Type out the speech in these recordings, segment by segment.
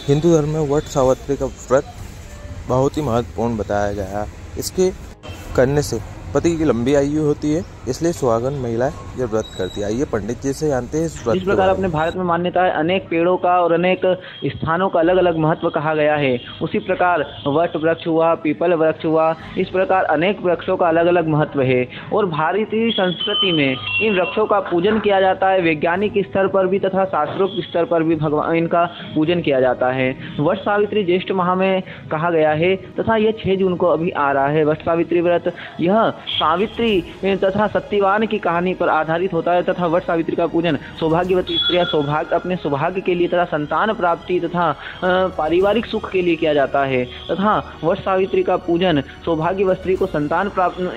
हिंदू धर्म में वट सावित्री का व्रत बहुत ही महत्वपूर्ण बताया गया है। इसके करने से पति की लंबी आयु होती है, इसलिए सुहागन महिलाएं ये व्रत करती है। आइए पंडित जी से जानते हैं इस व्रत जिस के प्रकार बारे अपने में। भारत में मान्यता है, अनेक पेड़ों का और अनेक स्थानों का अलग अलग महत्व कहा गया है, उसी प्रकार वट वृक्ष हुआ, पीपल वृक्ष हुआ, इस प्रकार अनेक वृक्षों का अलग अलग महत्व है। और भारतीय संस्कृति में इन वृक्षों का पूजन किया जाता है, वैज्ञानिक स्तर पर भी तथा शास्त्रोक्त स्तर पर भी भगवान इनका पूजन किया जाता है। वट सावित्री ज्येष्ठ माह में कहा गया है तथा यह 6 जून को अभी आ रहा है। वट सावित्री व्रत यह सावित्री तथा सत्यवान की कहानी पर आधारित होता है तथा वट सावित्री का पूजन सौभाग्यवती स्त्रियां अपने सौभाग्य के लिए तथा संतान प्राप्ति तथा पारिवारिक सुख के लिए किया जाता है। तथा वट सावित्री का पूजन सौभाग्यवती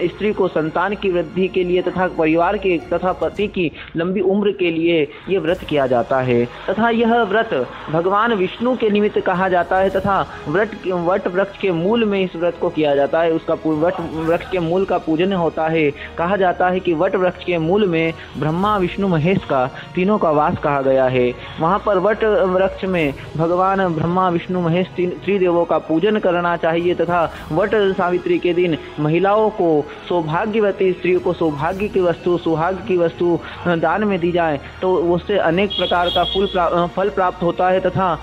स्त्री को संतान की वृद्धि के लिए तथा परिवार के तथा पति की लंबी उम्र के लिए यह व्रत किया जाता है। तथा यह व्रत भगवान विष्णु के निमित्त कहा जाता है तथा वट वृक्ष के मूल में इस व्रत को किया जाता है। उसका वट वृक्ष के मूल का पूजन होता है। कहा जाता है कि वट वृक्ष के मूल में ब्रह्मा विष्णु महेश का तीनों का वास कहा गया है। वहाँ पर वट वृक्ष में भगवान ब्रह्मा विष्णु महेश त्रिदेवों का पूजन करना चाहिए तथा वट सावित्री के दिन महिलाओं को, सौभाग्यवती स्त्री को सौभाग्य की वस्तु, सुहाग की वस्तु दान में दी जाए तो उससे अनेक प्रकार का फल प्राप्त होता है तथा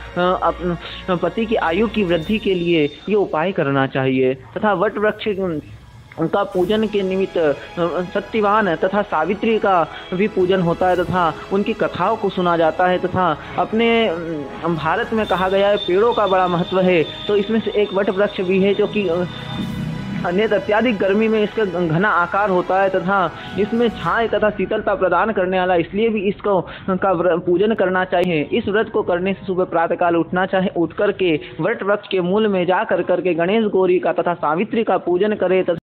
पति की आयु की वृद्धि के लिए ये उपाय करना चाहिए। तथा वट वृक्ष उनका पूजन के निमित्त सत्यवान तथा सावित्री का भी पूजन होता है तथा उनकी कथाओं को सुना जाता है। तथा अपने भारत में कहा गया है पेड़ों का बड़ा महत्व है, तो इसमें से एक वट वृक्ष भी है जो कि अन्यथा अत्यधिक गर्मी में इसका घना आकार होता है तथा इसमें छाया तथा शीतलता प्रदान करने वाला, इसलिए भी इसको का पूजन करना चाहिए। इस व्रत को करने से सुबह प्रातःकाल उठना चाहिए, उठ करके वट वृक्ष के मूल में जा कर के गणेश गौरी का तथा सावित्री का पूजन करें तथा